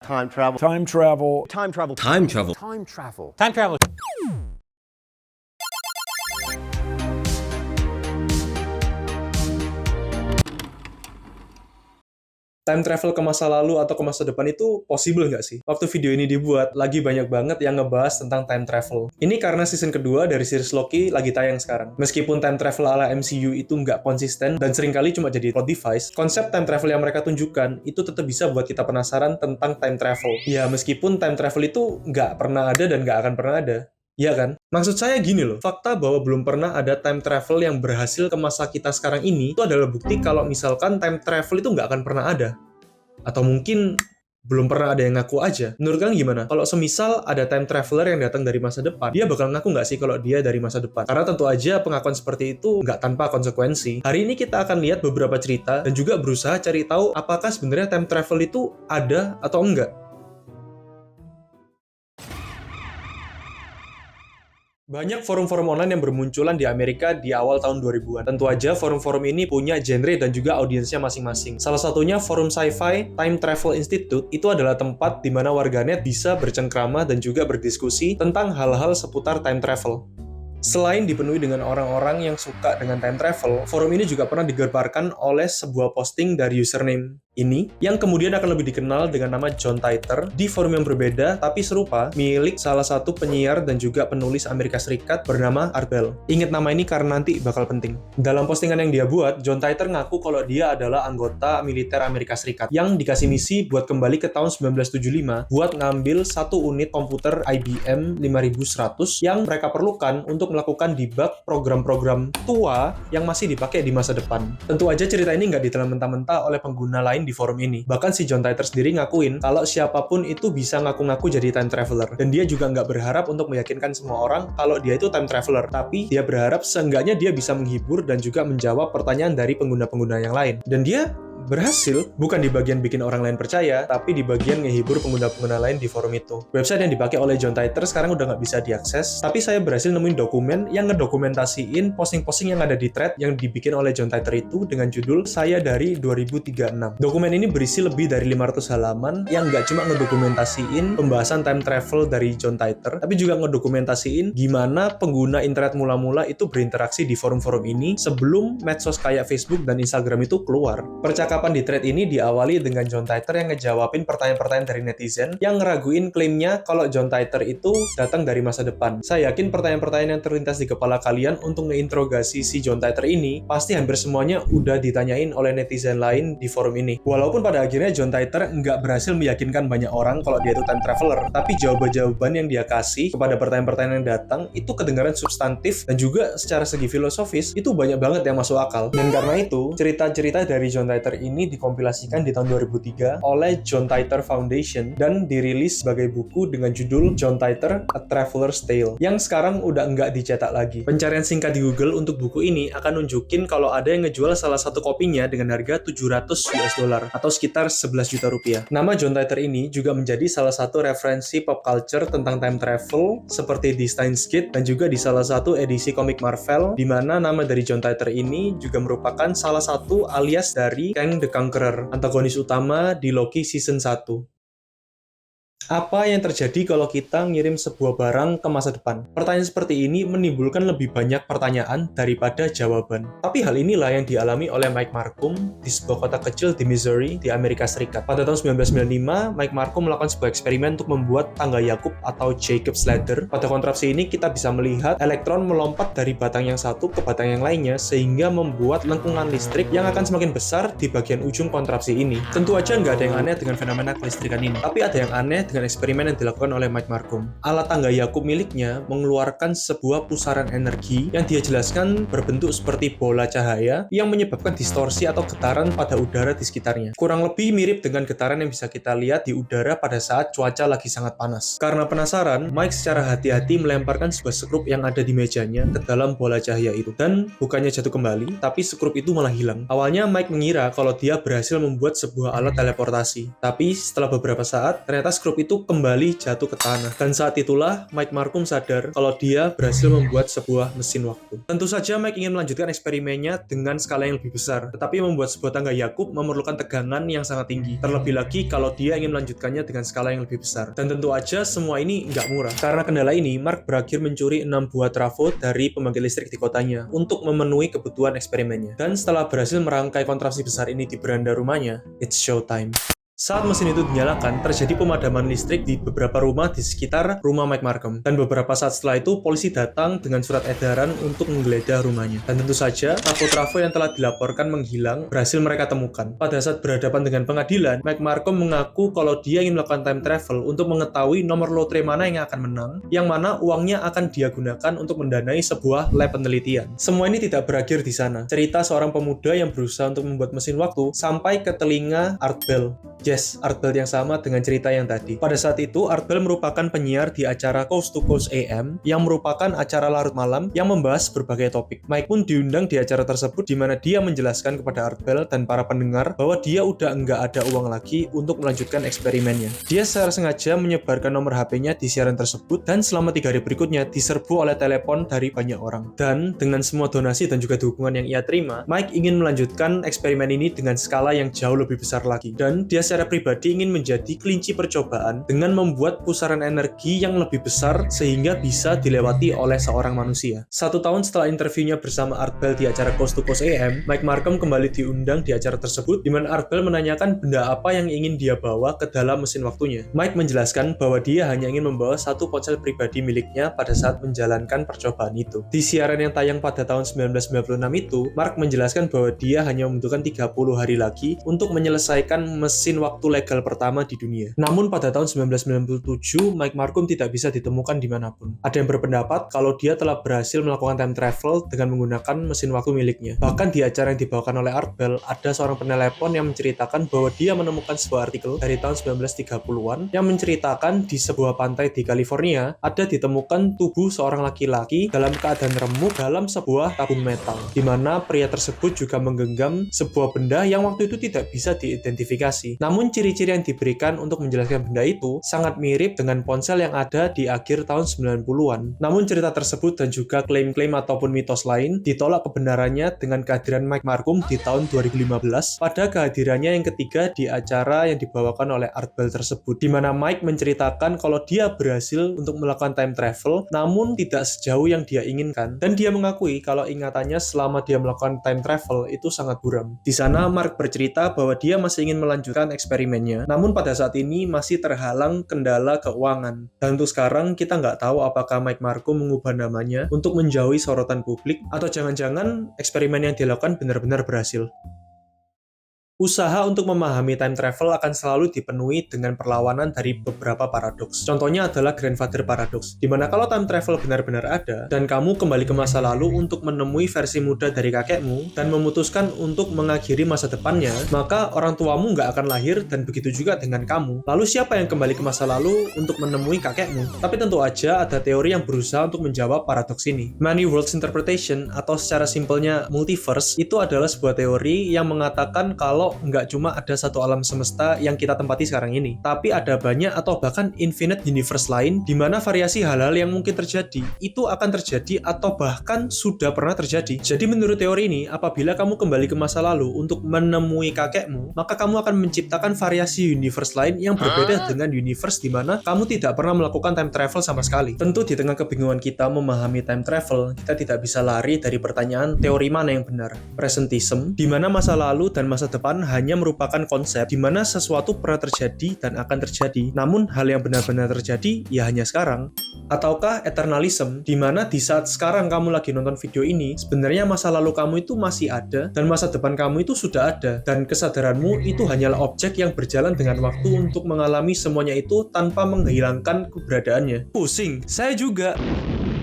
Time travel. Time travel. Time travel. Time travel. Time travel. Time travel. Time travel ke masa lalu atau ke masa depan itu possible nggak sih? Waktu video ini dibuat, lagi banyak banget yang ngebahas tentang time travel. Ini karena season kedua dari series Loki lagi tayang sekarang. Meskipun time travel ala MCU itu nggak konsisten dan seringkali cuma jadi plot device, konsep time travel yang mereka tunjukkan itu tetap bisa buat kita penasaran tentang time travel. Ya, meskipun time travel itu nggak pernah ada dan nggak akan pernah ada. Iya kan? Maksud saya gini loh, fakta bahwa belum pernah ada time travel yang berhasil ke masa kita sekarang ini, itu adalah bukti kalau misalkan time travel itu nggak akan pernah ada. Atau mungkin belum pernah ada yang ngaku aja. Menurut kalian gimana? Kalau semisal ada time traveler yang datang dari masa depan, dia bakal ngaku nggak sih kalau dia dari masa depan? Karena tentu aja pengakuan seperti itu nggak tanpa konsekuensi. Hari ini kita akan lihat beberapa cerita dan juga berusaha cari tahu apakah sebenarnya time travel itu ada atau enggak. Banyak forum-forum online yang bermunculan di Amerika di awal tahun 2000-an. Tentu aja forum-forum ini punya genre dan juga audiensnya masing-masing. Salah satunya forum sci-fi Time Travel Institute itu adalah tempat di mana warganet bisa bercengkrama dan juga berdiskusi tentang hal-hal seputar time travel. Selain dipenuhi dengan orang-orang yang suka dengan time travel, forum ini juga pernah digembarkan oleh sebuah posting dari username ini, yang kemudian akan lebih dikenal dengan nama John Titor di forum yang berbeda tapi serupa, milik salah satu penyiar dan juga penulis Amerika Serikat bernama Art Bell. Ingat nama ini karena nanti bakal penting. Dalam postingan yang dia buat, John Titor ngaku kalau dia adalah anggota militer Amerika Serikat yang dikasih misi buat kembali ke tahun 1975 buat ngambil satu unit komputer IBM 5100 yang mereka perlukan untuk melakukan debug program-program tua yang masih dipakai di masa depan. Tentu aja cerita ini nggak ditelan mentah-mentah oleh pengguna lain di forum ini. Bahkan si John Titor sendiri ngakuin kalau siapapun itu bisa ngaku-ngaku jadi time traveler. Dan dia juga nggak berharap untuk meyakinkan semua orang kalau dia itu time traveler. Tapi dia berharap seenggaknya dia bisa menghibur dan juga menjawab pertanyaan dari pengguna-pengguna yang lain. Dan dia berhasil, bukan di bagian bikin orang lain percaya, tapi di bagian ngehibur pengguna-pengguna lain di forum itu. Website yang dipakai oleh John Titor sekarang udah nggak bisa diakses, tapi saya berhasil nemuin dokumen yang ngedokumentasiin posting-posting yang ada di thread yang dibikin oleh John Titor itu dengan judul Saya dari 2036. Dokumen ini berisi lebih dari 500 halaman yang nggak cuma ngedokumentasiin pembahasan time travel dari John Titor, tapi juga ngedokumentasiin gimana pengguna internet mula-mula itu berinteraksi di forum-forum ini sebelum medsos kayak Facebook dan Instagram itu keluar. Percakapan di thread ini diawali dengan John Titor yang ngejawabin pertanyaan-pertanyaan dari netizen yang ngeraguin klaimnya kalau John Titor itu datang dari masa depan. Saya yakin pertanyaan-pertanyaan yang terlintas di kepala kalian untuk ngeinterogasi si John Titor ini pasti hampir semuanya udah ditanyain oleh netizen lain di forum ini. Walaupun pada akhirnya John Titor nggak berhasil meyakinkan banyak orang kalau dia itu time traveler, tapi jawaban-jawaban yang dia kasih kepada pertanyaan-pertanyaan yang datang itu kedengaran substantif dan juga secara segi filosofis itu banyak banget yang masuk akal. Dan karena itu, cerita-cerita dari John Titor ini dikompilasikan di tahun 2003 oleh John Titor Foundation dan dirilis sebagai buku dengan judul John Titor: A Traveler's Tale yang sekarang udah nggak dicetak lagi. Pencarian singkat di Google untuk buku ini akan nunjukin kalau ada yang ngejual salah satu kopinya dengan harga 700 US dollar atau sekitar 11 juta rupiah. Nama John Titor ini juga menjadi salah satu referensi pop culture tentang time travel seperti di Steins Gate dan juga di salah satu edisi komik Marvel, di mana nama dari John Titor ini juga merupakan salah satu alias dari Kang the Conqueror, antagonis utama di Loki season 1. Apa yang terjadi kalau kita ngirim sebuah barang ke masa depan? Pertanyaan seperti ini menimbulkan lebih banyak pertanyaan daripada jawaban. Tapi hal inilah yang dialami oleh Mike Markham di sebuah kota kecil di Missouri, di Amerika Serikat. Pada tahun 1995, Mike Markham melakukan sebuah eksperimen untuk membuat tangga Yakub atau Jacob's Ladder. Pada kontrapsi ini, kita bisa melihat elektron melompat dari batang yang satu ke batang yang lainnya, sehingga membuat lengkungan listrik yang akan semakin besar di bagian ujung kontrapsi ini. Tentu aja nggak ada yang aneh dengan fenomena kelistrikan ini. Tapi ada yang aneh dengan eksperimen yang dilakukan oleh Mike Markham. Alat tangga Yakub miliknya mengeluarkan sebuah pusaran energi yang dia jelaskan berbentuk seperti bola cahaya yang menyebabkan distorsi atau getaran pada udara di sekitarnya. Kurang lebih mirip dengan getaran yang bisa kita lihat di udara pada saat cuaca lagi sangat panas. Karena penasaran, Mike secara hati-hati melemparkan sebuah sekrup yang ada di mejanya ke dalam bola cahaya itu. Dan bukannya jatuh kembali, tapi sekrup itu malah hilang. Awalnya Mike mengira kalau dia berhasil membuat sebuah alat teleportasi. Tapi setelah beberapa saat, ternyata sekrup itu itu kembali jatuh ke tanah. Dan saat itulah Mike Markham sadar kalau dia berhasil membuat sebuah mesin waktu. Tentu saja Mike ingin melanjutkan eksperimennya dengan skala yang lebih besar, tetapi membuat sebuah tangga Yakub memerlukan tegangan yang sangat tinggi. Terlebih lagi kalau dia ingin melanjutkannya dengan skala yang lebih besar. Dan tentu aja semua ini nggak murah. Karena kendala ini, Mark berakhir mencuri 6 buah trafo dari pembangkit listrik di kotanya untuk memenuhi kebutuhan eksperimennya. Dan setelah berhasil merangkai kontraksi besar ini di beranda rumahnya, it's showtime. Saat mesin itu dinyalakan, terjadi pemadaman listrik di beberapa rumah di sekitar rumah Mike Markham. Dan beberapa saat setelah itu, polisi datang dengan surat edaran untuk menggeledah rumahnya. Dan tentu saja, trafo-trafo yang telah dilaporkan menghilang berhasil mereka temukan. Pada saat berhadapan dengan pengadilan, Mike Markham mengaku kalau dia ingin melakukan time travel untuk mengetahui nomor lotre mana yang akan menang, yang mana uangnya akan dia gunakan untuk mendanai sebuah lab penelitian. Semua ini tidak berakhir di sana. Cerita seorang pemuda yang berusaha untuk membuat mesin waktu sampai ke telinga Art Bell. Yes, Art Bell yang sama dengan cerita yang tadi. Pada saat itu, Art Bell merupakan penyiar di acara Coast to Coast AM yang merupakan acara larut malam yang membahas berbagai topik. Mike pun diundang di acara tersebut di mana dia menjelaskan kepada Art Bell dan para pendengar bahwa dia udah nggak ada uang lagi untuk melanjutkan eksperimennya. Dia secara sengaja menyebarkan nomor HP-nya di siaran tersebut dan selama 3 hari berikutnya diserbu oleh telepon dari banyak orang. Dan dengan semua donasi dan juga dukungan yang ia terima, Mike ingin melanjutkan eksperimen ini dengan skala yang jauh lebih besar lagi. Dan dia secara pribadi ingin menjadi kelinci percobaan dengan membuat pusaran energi yang lebih besar sehingga bisa dilewati oleh seorang manusia. 1 tahun setelah interviewnya bersama Art Bell di acara Coast to Coast AM, Mike Markham kembali diundang di acara tersebut di mana Art Bell menanyakan benda apa yang ingin dia bawa ke dalam mesin waktunya. Mike menjelaskan bahwa dia hanya ingin membawa 1 ponsel pribadi miliknya pada saat menjalankan percobaan itu. Di siaran yang tayang pada tahun 1996 itu, Mark menjelaskan bahwa dia hanya membutuhkan 30 hari lagi untuk menyelesaikan mesin waktu legal pertama di dunia. Namun pada tahun 1997, Mike Markham tidak bisa ditemukan dimanapun. Ada yang berpendapat kalau dia telah berhasil melakukan time travel dengan menggunakan mesin waktu miliknya. Bahkan di acara yang dibawakan oleh Art Bell, ada seorang penelepon yang menceritakan bahwa dia menemukan sebuah artikel dari tahun 1930-an yang menceritakan di sebuah pantai di California ada ditemukan tubuh seorang laki-laki dalam keadaan remuk dalam sebuah tabung metal, di mana pria tersebut juga menggenggam sebuah benda yang waktu itu tidak bisa diidentifikasi. Namun ciri-ciri yang diberikan untuk menjelaskan benda itu sangat mirip dengan ponsel yang ada di akhir tahun 90-an. Namun cerita tersebut dan juga klaim-klaim ataupun mitos lain ditolak kebenarannya dengan kehadiran Mike Markham di tahun 2015 pada kehadirannya yang ketiga di acara yang dibawakan oleh Art Bell tersebut, di mana Mike menceritakan kalau dia berhasil untuk melakukan time travel namun tidak sejauh yang dia inginkan, dan dia mengakui kalau ingatannya selama dia melakukan time travel itu sangat buram. Di sana Mark bercerita bahwa dia masih ingin melanjutkan eksperimennya, namun pada saat ini masih terhalang kendala keuangan. Dan untuk sekarang kita nggak tahu apakah Mike Markham mengubah namanya untuk menjauhi sorotan publik atau jangan-jangan eksperimen yang dilakukan benar-benar berhasil. Usaha untuk memahami time travel akan selalu dipenuhi dengan perlawanan dari beberapa paradoks. Contohnya adalah Grandfather Paradox, di mana kalau time travel benar-benar ada, dan kamu kembali ke masa lalu untuk menemui versi muda dari kakekmu, dan memutuskan untuk mengakhiri masa depannya, maka orang tuamu nggak akan lahir, dan begitu juga dengan kamu. Lalu siapa yang kembali ke masa lalu untuk menemui kakekmu? Tapi tentu aja ada teori yang berusaha untuk menjawab paradoks ini. Many Worlds Interpretation, atau secara simpelnya multiverse, itu adalah sebuah teori yang mengatakan kalau nggak cuma ada satu alam semesta yang kita tempati sekarang ini, tapi ada banyak atau bahkan infinite universe lain di mana variasi hal-hal yang mungkin terjadi itu akan terjadi atau bahkan sudah pernah terjadi. Jadi menurut teori ini, apabila kamu kembali ke masa lalu untuk menemui kakekmu, maka kamu akan menciptakan variasi universe lain yang berbeda dengan universe di mana kamu tidak pernah melakukan time travel sama sekali. Tentu di tengah kebingungan kita memahami time travel, kita tidak bisa lari dari pertanyaan teori mana yang benar. Presentism, di mana masa lalu dan masa depan hanya merupakan konsep di mana sesuatu pernah terjadi dan akan terjadi, namun hal yang benar-benar terjadi ya hanya sekarang. Ataukah eternalism, di mana di saat sekarang kamu lagi nonton video ini, sebenarnya masa lalu kamu itu masih ada dan masa depan kamu itu sudah ada, dan kesadaranmu itu hanyalah objek yang berjalan dengan waktu untuk mengalami semuanya itu tanpa menghilangkan keberadaannya. Pusing, saya juga.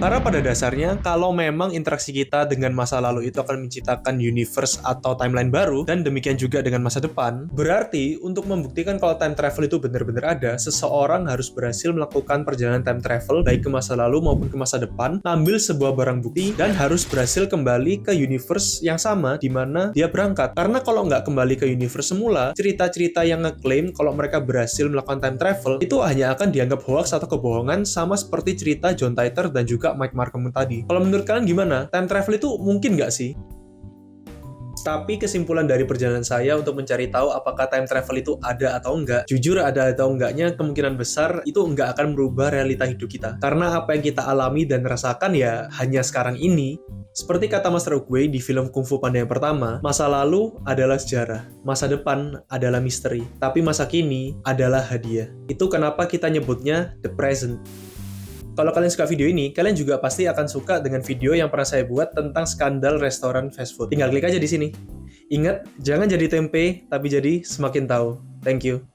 Karena pada dasarnya, kalau memang interaksi kita dengan masa lalu itu akan menciptakan universe atau timeline baru, dan demikian juga dengan masa depan, berarti untuk membuktikan kalau time travel itu benar-benar ada, seseorang harus berhasil melakukan perjalanan time travel baik ke masa lalu maupun ke masa depan, ngambil sebuah barang bukti, dan harus berhasil kembali ke universe yang sama di mana dia berangkat. Karena kalau nggak kembali ke universe semula, cerita-cerita yang ngeklaim kalau mereka berhasil melakukan time travel, itu hanya akan dianggap hoax atau kebohongan, sama seperti cerita John Titor dan juga Mike Markham tadi. Kalau menurut kalian gimana? Time travel itu mungkin nggak sih? Tapi kesimpulan dari perjalanan saya untuk mencari tahu apakah time travel itu ada atau enggak, jujur ada atau enggaknya kemungkinan besar itu enggak akan merubah realita hidup kita. Karena apa yang kita alami dan rasakan ya hanya sekarang ini. Seperti kata Master Oogway di film Kung Fu Panda yang pertama, masa lalu adalah sejarah, masa depan adalah misteri, tapi masa kini adalah hadiah. Itu kenapa kita nyebutnya the present. Kalau kalian suka video ini, kalian juga pasti akan suka dengan video yang pernah saya buat tentang skandal restoran fast food. Tinggal klik aja di sini. Ingat, jangan jadi tempe, tapi jadi semakin tahu. Thank you.